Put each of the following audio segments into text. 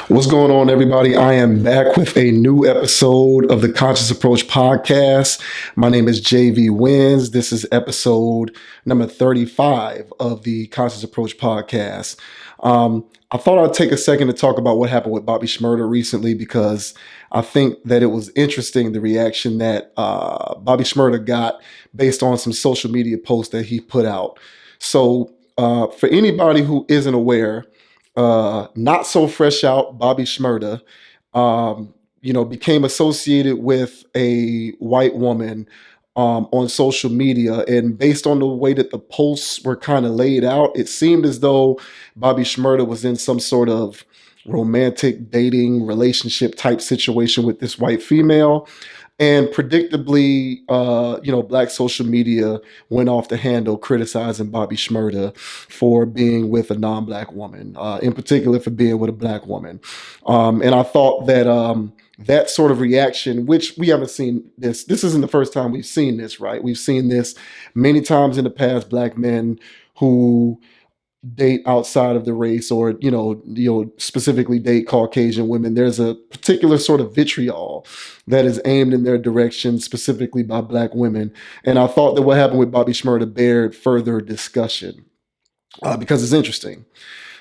What's going on, everybody? I am back with a new episode of the Conscious Approach podcast. My name is JV Wins. This is episode number 35 of the Conscious Approach podcast. I thought I'd take a second to talk about what happened with Bobby Shmurda recently because I think that it was interesting the reaction that Bobby Shmurda got based on some social media posts that he put out. So, for anybody who isn't aware, not so fresh out Bobby Shmurda, became associated with a white woman on social media. And based on the way that the posts were kind of laid out, it seemed as though Bobby Shmurda was in some sort of romantic dating relationship type situation with this white female. And predictably, Black social media went off the handle criticizing Bobby Shmurda for being with a non-Black woman, in particular for being with a Black woman. And I thought that that sort of reaction, which we haven't seen this isn't the first time we've seen this, right? We've seen this many times in the past, Black men who date outside of the race or specifically date Caucasian women. There's a particular sort of vitriol that is aimed in their direction specifically by Black women, and I thought that what happened with Bobby Shmurda bared further discussion because it's interesting.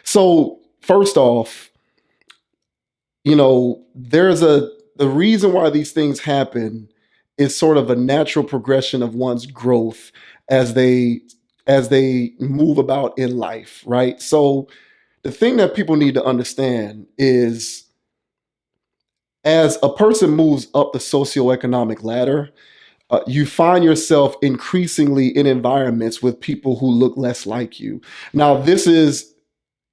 So first off, the reason why these things happen is sort of a natural progression of one's growth as they move about in life, right? So the thing that people need to understand is as a person moves up the socioeconomic ladder, you find yourself increasingly in environments with people who look less like you. Now, this is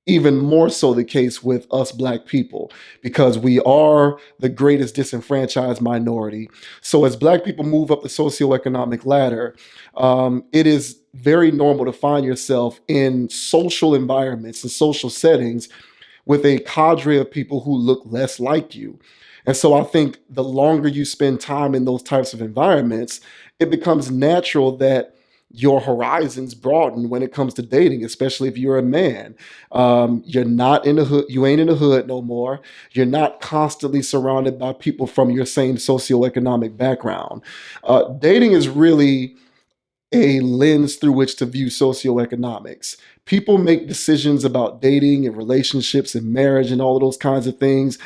even more so the case with us Black people because we are the greatest disenfranchised minority. So as Black people move up the socioeconomic ladder, it is very normal to find yourself in social environments and social settings with a cadre of people who look less like you. And so I think the longer you spend time in those types of environments, it becomes natural that your horizons broaden when it comes to dating, especially if you're a man. You're not in the hood, you ain't in the hood no more. You're not constantly surrounded by people from your same socioeconomic background. Dating is really a lens through which to view socioeconomics. People make decisions about dating and relationships and marriage and all of those kinds of things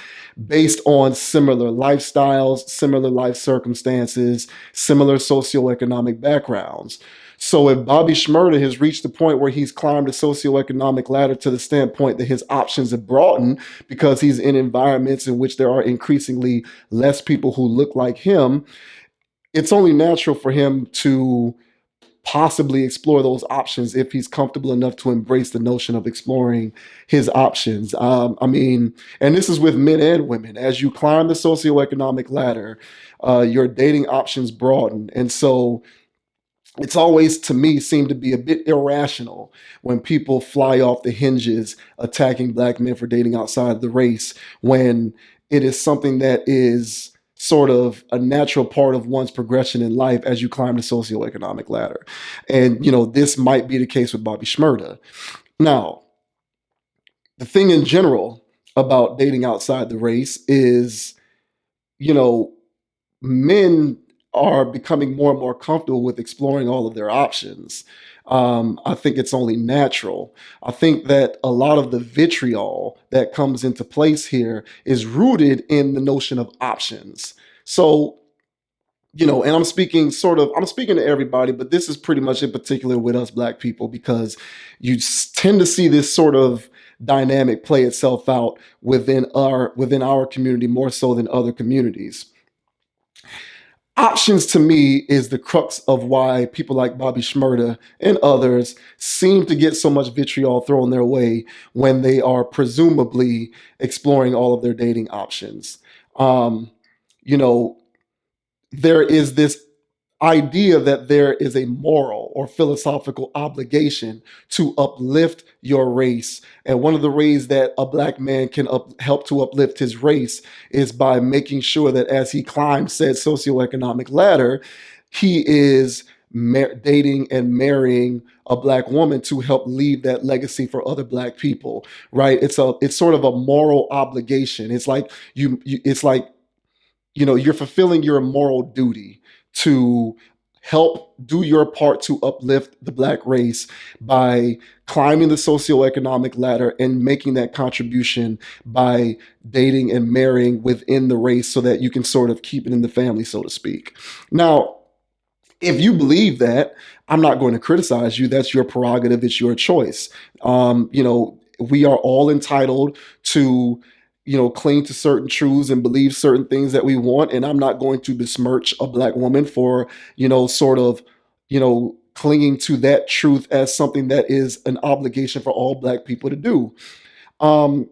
based on similar lifestyles, similar life circumstances, similar socioeconomic backgrounds. So if Bobby Shmurda has reached the point where he's climbed the socioeconomic ladder to the standpoint that his options have broadened because he's in environments in which there are increasingly less people who look like him, it's only natural for him to possibly explore those options if he's comfortable enough to embrace the notion of exploring his options. And this is with men and women. As you climb the socioeconomic ladder, your dating options broaden. And so it's always, to me, seemed to be a bit irrational when people fly off the hinges attacking Black men for dating outside the race when it is something that is sort of a natural part of one's progression in life as you climb the socioeconomic ladder. And, this might be the case with Bobby Shmurda. Now, the thing in general about dating outside the race is, men are becoming more and more comfortable with exploring all of their options. I think it's only natural. I think that a lot of the vitriol that comes into place here is rooted in the notion of options. So, and I'm speaking to everybody, but this is pretty much in particular with us Black people because you tend to see this sort of dynamic play itself out within our community more so than other communities. Options to me is the crux of why people like Bobby Shmurda and others seem to get so much vitriol thrown their way when they are presumably exploring all of their dating options. You know, there is this idea that there is a moral or philosophical obligation to uplift your race. And one of the ways that a Black man can help to uplift his race is by making sure that as he climbs said socioeconomic ladder, he is dating and marrying a black woman to help leave that legacy for other black people, right? It's sort of a moral obligation. It's like it's like, you're fulfilling your moral duty to help do your part to uplift the black race by climbing the socioeconomic ladder and making that contribution by dating and marrying within the race so that you can sort of keep it in the family, so to speak. Now, if you believe that, I'm not going to criticize you. That's your prerogative. It's your choice. We are all entitled to, cling to certain truths and believe certain things that we want. And I'm not going to besmirch a black woman for, sort of, clinging to that truth as something that is an obligation for all black people to do. Um,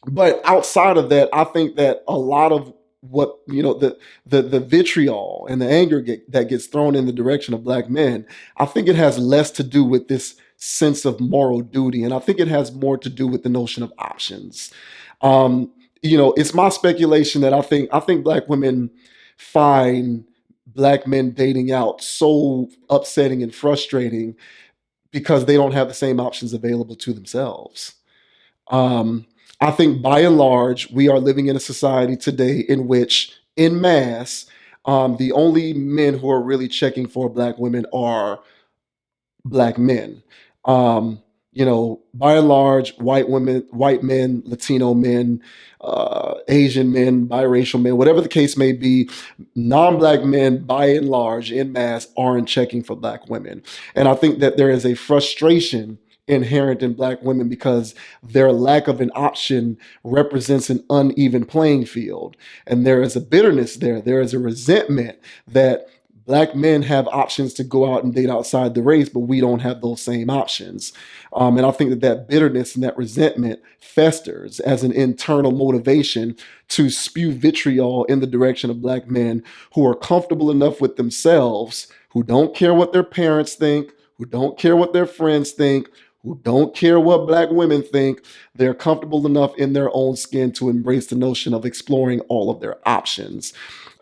but outside of that, I think that a lot of what the vitriol and the anger that gets thrown in the direction of black men, I think it has less to do with this sense of moral duty, and I think it has more to do with the notion of options. Um, it's my speculation that I think black women find black men dating out so upsetting and frustrating because they don't have the same options available to themselves. Um, I think by and large, we are living in a society today in which, in mass, the only men who are really checking for black women are black men. By and large, white women, white men, Latino men, Asian men, biracial men, whatever the case may be, non-black men, by and large, in mass, aren't checking for black women. And I think that there is a frustration inherent in black women because their lack of an option represents an uneven playing field. And there is a bitterness there. There is a resentment that black men have options to go out and date outside the race, but we don't have those same options. And I think that bitterness and that resentment festers as an internal motivation to spew vitriol in the direction of black men who are comfortable enough with themselves, who don't care what their parents think, who don't care what their friends think, who don't care what black women think. They're comfortable enough in their own skin to embrace the notion of exploring all of their options.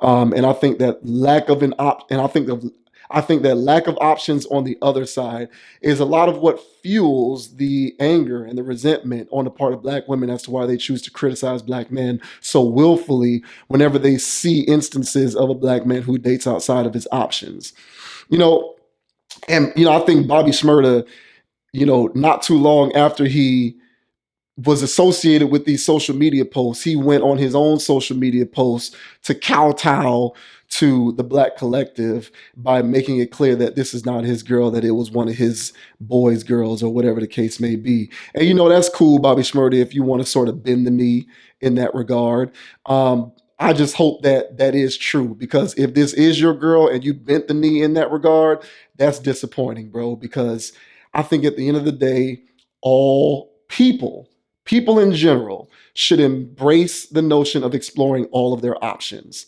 And I think that lack of an op, and I think that lack of options on the other side is a lot of what fuels the anger and the resentment on the part of black women as to why they choose to criticize black men so willfully whenever they see instances of a black man who dates outside of his options. You know, I think Bobby Shmurda, not too long after he was associated with these social media posts, he went on his own social media posts to kowtow to the black collective by making it clear that this is not his girl, that it was one of his boys' girls or whatever the case may be. And that's cool, Bobby Shmurda, if you want to sort of bend the knee in that regard. I just hope that that is true, because if this is your girl and you bent the knee in that regard, that's disappointing, bro, because I think at the end of the day, all people in general should embrace the notion of exploring all of their options,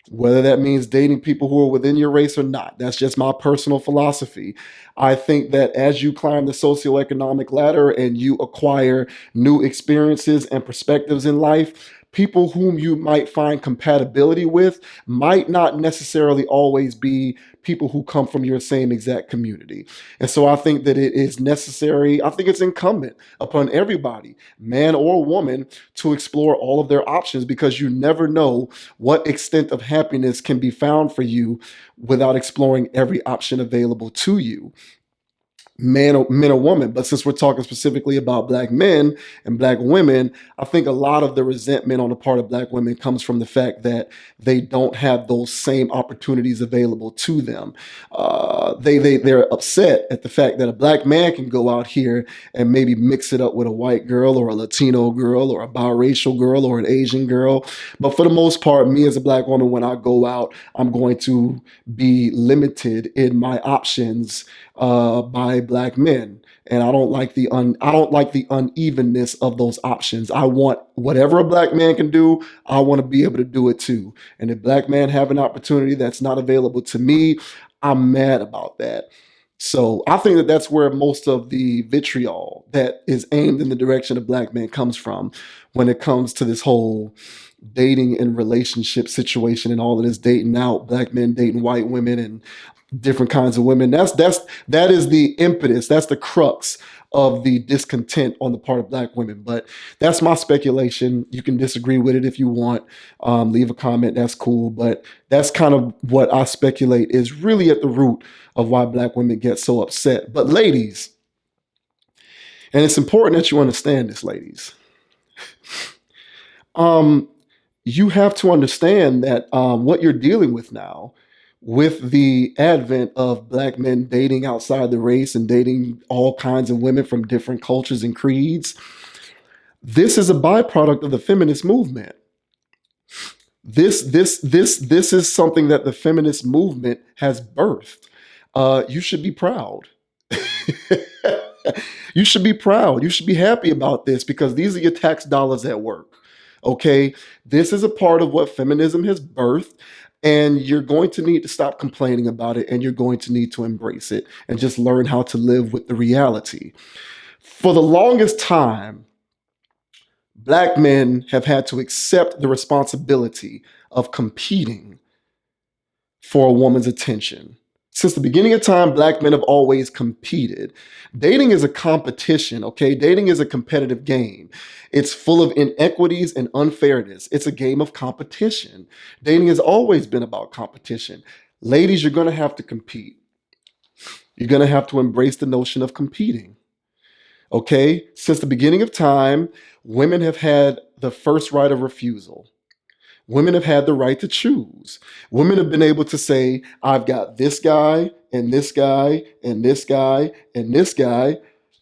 whether that means dating people who are within your race or not. That's just my personal philosophy. I think that as you climb the socioeconomic ladder and you acquire new experiences and perspectives in life, people whom you might find compatibility with might not necessarily always be people who come from your same exact community. And so I think that it is necessary, I think it's incumbent upon everybody, man or woman, to explore all of their options, because you never know what extent of happiness can be found for you without exploring every option available to you, men or woman. But since we're talking specifically about black men and black women, I think a lot of the resentment on the part of black women comes from the fact that they don't have those same opportunities available to them. They're upset at the fact that a black man can go out here and maybe mix it up with a white girl or a Latino girl or a biracial girl or an Asian girl. But for the most part, me as a black woman, when I go out, I'm going to be limited in my options by black men, and I don't like the unevenness of those options. I want whatever a black man can do, I want to be able to do it too. And if black men have an opportunity that's not available to me, I'm mad about that. So I think that that's where most of the vitriol that is aimed in the direction of black men comes from. when it comes to this whole dating and relationship situation and all of this dating out, black men dating white women and different kinds of women. That is the impetus. That's the crux of the discontent on the part of black women. But that's my speculation. You can disagree with it if you want. Leave a comment. That's cool. But that's kind of what I speculate is really at the root of why black women get so upset. But ladies, and it's important that you understand this, ladies. You have to understand that what you're dealing with now, with the advent of black men dating outside the race and dating all kinds of women from different cultures and creeds, this is a byproduct of the feminist movement. This is something that the feminist movement has birthed. You should be proud. You should be proud. You should be happy about this because these are your tax dollars at work. Okay, this is a part of what feminism has birthed, and you're going to need to stop complaining about it, and you're going to need to embrace it and just learn how to live with the reality. For the longest time, black men have had to accept the responsibility of competing for a woman's attention. Since the beginning of time, black men have always competed. Dating is a competition, okay? Dating is a competitive game. It's full of inequities and unfairness. It's a game of competition. Dating has always been about competition. Ladies, you're going to have to compete. You're going to have to embrace the notion of competing, okay? Since the beginning of time, women have had the first right of refusal. Women have had the right to choose. Women have been able to say, I've got this guy and this guy and this guy and this guy,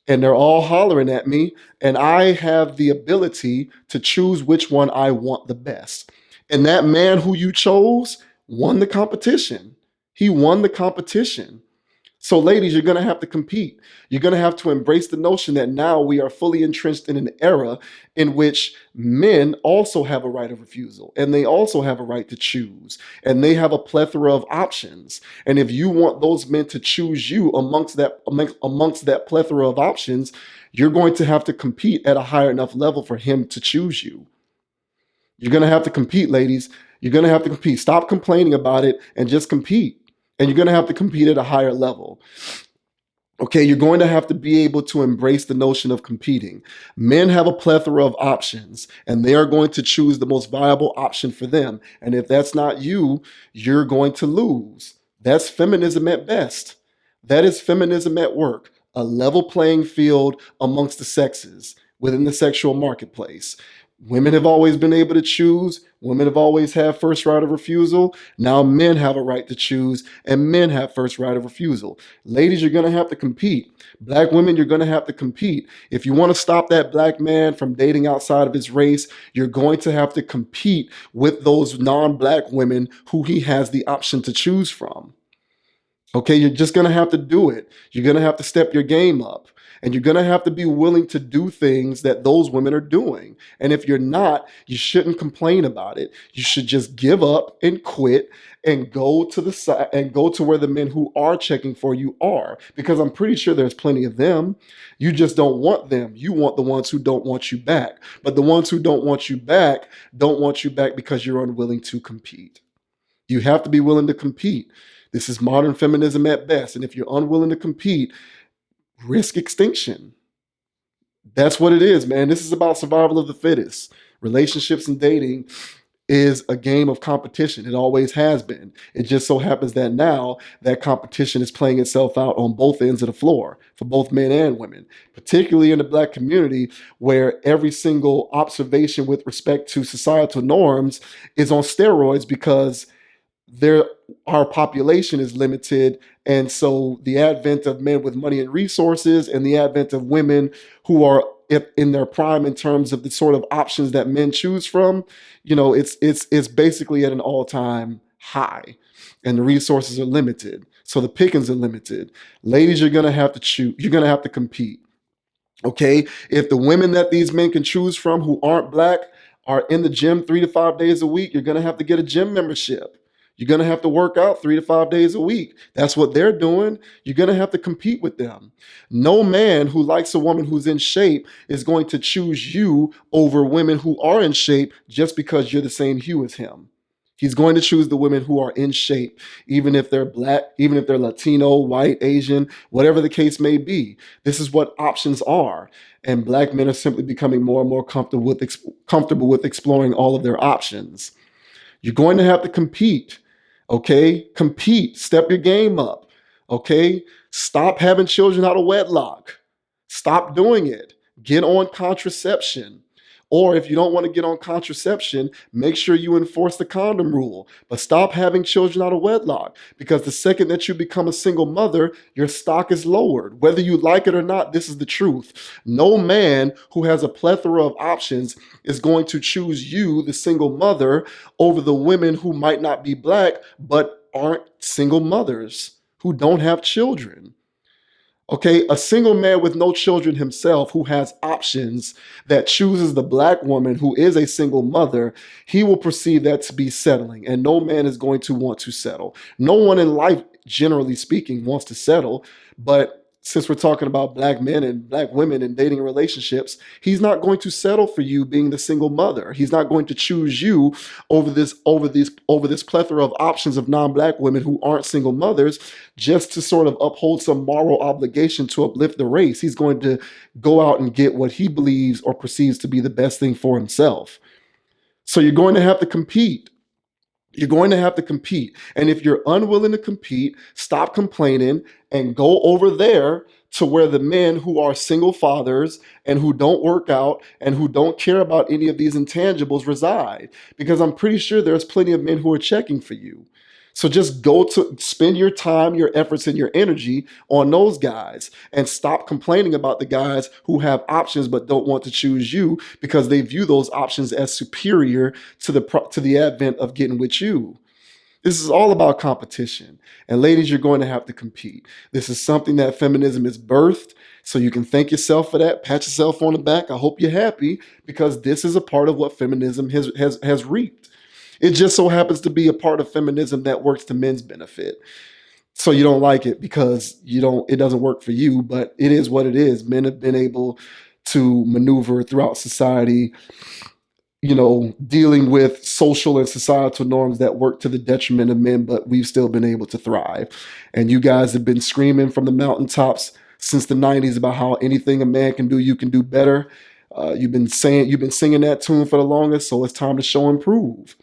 and they're all hollering at me, and I have the ability to choose which one I want the best. And that man who you chose won the competition. He won the competition. So, ladies, you're going to have to compete. You're going to have to embrace the notion that now we are fully entrenched in an era in which men also have a right of refusal and they also have a right to choose and they have a plethora of options. And if you want those men to choose you amongst that plethora of options, you're going to have to compete at a higher enough level for him to choose you. You're going to have to compete, ladies. You're going to have to compete. Stop complaining about it and just compete. And you're going to have to compete at a higher level. Okay, you're going to have to be able to embrace the notion of competing. Men have a plethora of options, and they are going to choose the most viable option for them. And if that's not you, you're going to lose. That's feminism at best. That is feminism at work, a level playing field amongst the sexes within the sexual marketplace. Women have always been able to choose. Women have always had first right of refusal. Now men have a right to choose, and men have first right of refusal. Ladies, you're going to have to compete. Black women, you're going to have to compete. If you want to stop that black man from dating outside of his race, you're going to have to compete with those non-black women who he has the option to choose from. Okay, you're just going to have to do it. You're going to have to step your game up. And you're going to have to be willing to do things that those women are doing. And if you're not, you shouldn't complain about it. You should just give up and quit and go to the side and go to where the men who are checking for you are. Because I'm pretty sure there's plenty of them. You just don't want them. You want the ones who don't want you back. But the ones who don't want you back don't want you back because you're unwilling to compete. You have to be willing to compete. This is modern feminism at best. And if you're unwilling to compete, risk extinction. That's what it is, man. This is about survival of the fittest. Relationships and dating is a game of competition. It always has been. It just so happens that now that competition is playing itself out on both ends of the floor for both men and women, particularly in the black community where every single observation with respect to societal norms is on steroids because our population is limited. And so the advent of men with money and resources and the advent of women who are in their prime in terms of the sort of options that men choose from, it's basically at an all-time high and the resources are limited. So the pickings are limited. Ladies, you're going to have to choose. You're going to have to compete. Okay. If the women that these men can choose from who aren't black are in the gym 3 to 5 days a week, you're going to have to get a gym membership. You're going to have to work out 3 to 5 days a week. That's what they're doing. You're going to have to compete with them. No man who likes a woman who's in shape is going to choose you over women who are in shape just because you're the same hue as him. He's going to choose the women who are in shape, even if they're black, even if they're Latino, white, Asian, whatever the case may be. This is what options are. And black men are simply becoming more and more comfortable with exploring all of their options. You're going to have to compete, okay? Compete, step your game up, okay? Stop having children out of wedlock. Stop doing it. Get on contraception. Or if you don't want to get on contraception, make sure you enforce the condom rule. But stop having children out of wedlock, because the second that you become a single mother, your stock is lowered. Whether you like it or not, this is the truth. No man who has a plethora of options is going to choose you, the single mother, over the women who might not be black but aren't single mothers, who don't have children. Okay, a single man with no children himself who has options that chooses the black woman who is a single mother, he will perceive that to be settling, and no man is going to want to settle. No one in life, generally speaking, wants to settle, but since we're talking about black men and black women and dating relationships, he's not going to settle for you being the single mother. He's not going to choose you over this plethora of options of non-black women who aren't single mothers just to sort of uphold some moral obligation to uplift the race. He's going to go out and get what he believes or perceives to be the best thing for himself. So you're going to have to compete. You're going to have to compete. And if you're unwilling to compete, stop complaining and go over there to where the men who are single fathers and who don't work out and who don't care about any of these intangibles reside. Because I'm pretty sure there's plenty of men who are checking for you. So just go to spend your time, your efforts, and your energy on those guys, and stop complaining about the guys who have options but don't want to choose you because they view those options as superior to the advent of getting with you. This is all about competition. And ladies, you're going to have to compete. This is something that feminism is birthed. So you can thank yourself for that, pat yourself on the back. I hope you're happy, because this is a part of what feminism has reaped. It just so happens to be a part of feminism that works to men's benefit. So you don't like it because it doesn't work for you, but it is what it is. Men have been able to maneuver throughout society, dealing with social and societal norms that work to the detriment of men, but we've still been able to thrive. And you guys have been screaming from the mountaintops since the 90s about how anything a man can do, you can do better. You've been singing that tune for the longest, so it's time to show and prove.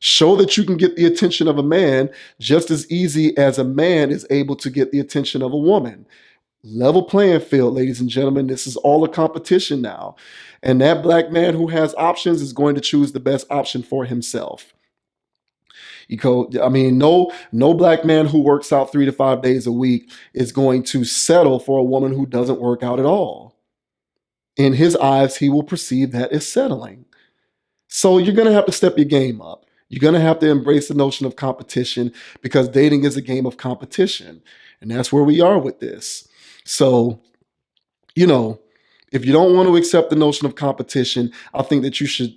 Show that you can get the attention of a man just as easy as a man is able to get the attention of a woman. Level playing field, ladies and gentlemen. This is all a competition now. And that black man who has options is going to choose the best option for himself. No black man who works out 3 to 5 days a week is going to settle for a woman who doesn't work out at all. In his eyes, he will perceive that as settling. So you're going to have to step your game up. You're going to have to embrace the notion of competition, because dating is a game of competition. And that's where we are with this. So, if you don't want to accept the notion of competition, I think that you should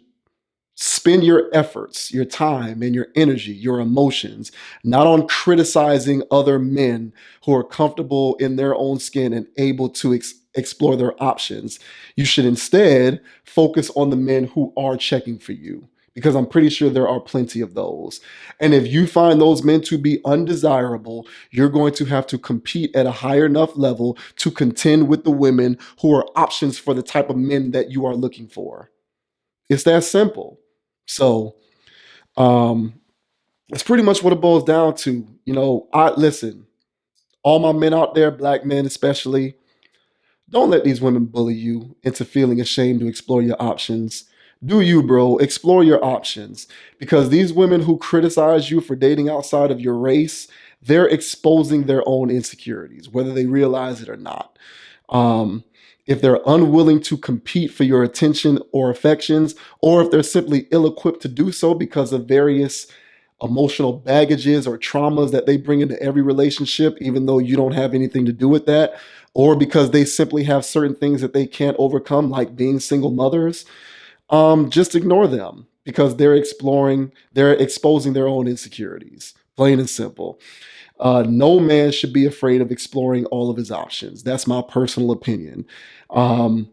spend your efforts, your time, and your energy, your emotions, not on criticizing other men who are comfortable in their own skin and able to explore their options. You should instead focus on the men who are checking for you, because I'm pretty sure there are plenty of those. And if you find those men to be undesirable, you're going to have to compete at a higher enough level to contend with the women who are options for the type of men that you are looking for. It's that simple. So that's pretty much what it boils down to. Listen, all my men out there, black men especially, don't let these women bully you into feeling ashamed to explore your options. Do you, bro? Explore your options, because these women who criticize you for dating outside of your race, they're exposing their own insecurities, whether they realize it or not. If they're unwilling to compete for your attention or affections, or if they're simply ill-equipped to do so because of various emotional baggages or traumas that they bring into every relationship, even though you don't have anything to do with that, or because they simply have certain things that they can't overcome, like being single mothers, just ignore them, because they're exposing their own insecurities. Plain and simple. No man should be afraid of exploring all of his options. That's my personal opinion. Um,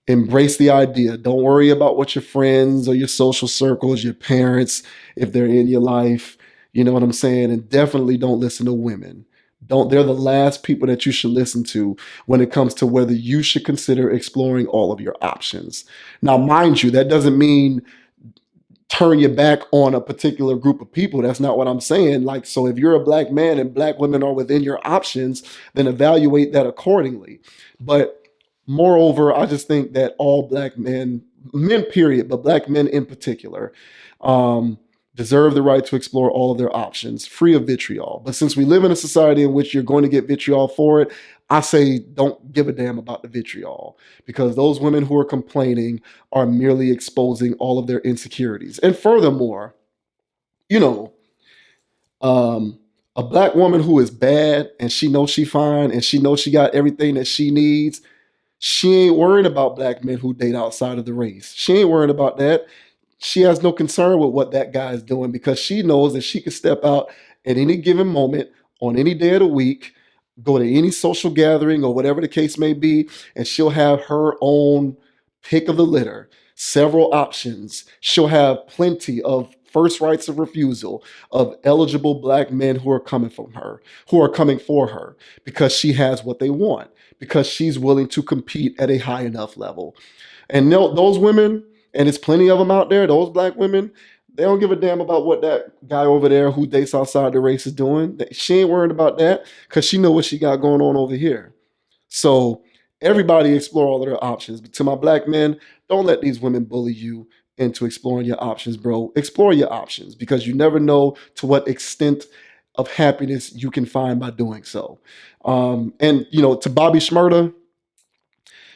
Embrace the idea. Don't worry about what your friends or your social circles, your parents, if they're in your life, you know what I'm saying? And definitely don't listen to women. Don't, they're the last people that you should listen to when it comes to whether you should consider exploring all of your options. Now, mind you, that doesn't mean turn your back on a particular group of people. That's not what I'm saying. Like, so if you're a black man and black women are within your options, then evaluate that accordingly. But moreover, I just think that all black men, men period, but black men in particular, um, deserve the right to explore all of their options, free of vitriol. But since we live in a society in which you're going to get vitriol for it, I say don't give a damn about the vitriol, because those women who are complaining are merely exposing all of their insecurities. And furthermore, you know, um, a black woman who is bad and she knows she fine and she knows she got everything that she needs, she ain't worried about black men who date outside of the race. She ain't worried about that. She has no concern with what that guy is doing, because she knows that she can step out at any given moment on any day of the week, go to any social gathering or whatever the case may be, and she'll have her own pick of the litter, several options. She'll have plenty of first rights of refusal of eligible black men who are coming from her, who are coming for her, because she has what they want, because she's willing to compete at a high enough level. And those women, and it's plenty of them out there, those black women, they don't give a damn about what that guy over there who dates outside the race is doing. She ain't worried about that, because she know what she got going on over here. So everybody explore all of their options. But to my black men, don't let these women bully you into exploring your options, bro. Explore your options, because you never know to what extent of happiness you can find by doing so. And to Bobby Shmurda,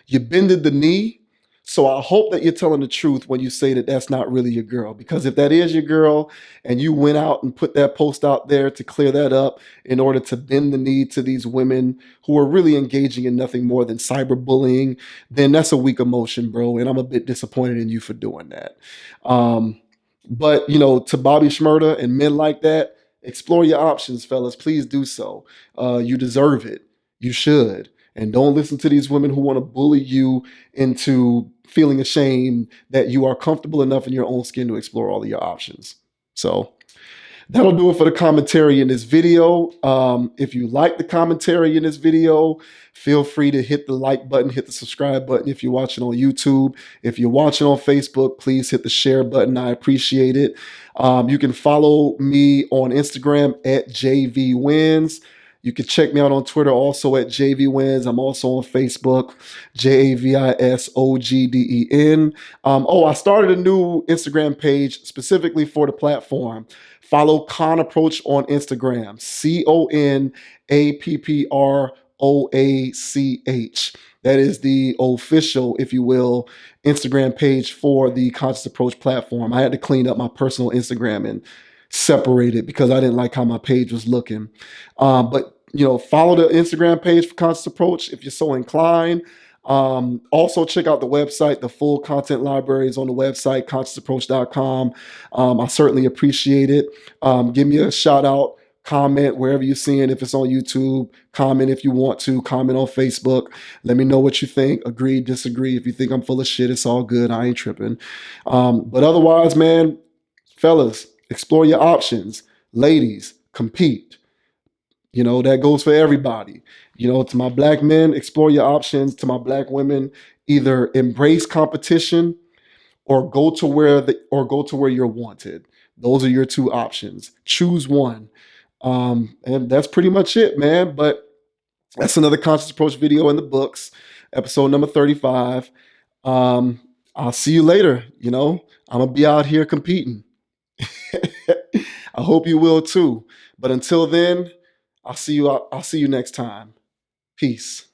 you bended the knee. So I hope that you're telling the truth when you say that that's not really your girl. Because if that is your girl and you went out and put that post out there to clear that up in order to bend the knee to these women who are really engaging in nothing more than cyberbullying, then that's a weak emotion, bro. And I'm a bit disappointed in you for doing that. But to Bobby Shmurda and men like that, explore your options, fellas. Please do so. You deserve it. You should. And don't listen to these women who want to bully you into feeling ashamed that you are comfortable enough in your own skin to explore all of your options. So that'll do it for the commentary in this video. If you like the commentary in this video, feel free to hit the like button, hit the subscribe button if you're watching on YouTube. If you're watching on Facebook, please hit the share button. I appreciate it. You can follow me on Instagram at JVWins. You can check me out on Twitter also at JVWins. I'm also on Facebook, JAVISOGDEN. I started a new Instagram page specifically for the platform. Follow Con Approach on Instagram, CONAPPROACH. That is the official, if you will, Instagram page for the Conscious Approach platform. I had to clean up my personal Instagram and separate it because I didn't like how my page was looking. But follow the Instagram page for Conscious Approach if you're so inclined. Also check out the website. The full content library is on the website, consciousapproach.com. I certainly appreciate it. Give me a shout out, comment wherever you're seeing. If it's on YouTube, comment if you want to, comment on Facebook. Let me know what you think. Agree, disagree. If you think I'm full of shit, it's all good. I ain't tripping. But otherwise, man, fellas, explore your options. Ladies, compete. That goes for everybody. To my black men, explore your options. To my black women, either embrace competition or go to where you're wanted. Those are your two options. Choose one. And that's pretty much it, man. But that's another Conscious Approach video in the books, episode number 35. I'll see you later. I'm gonna be out here competing. I hope you will too. But until then, I'll see you next time. Peace.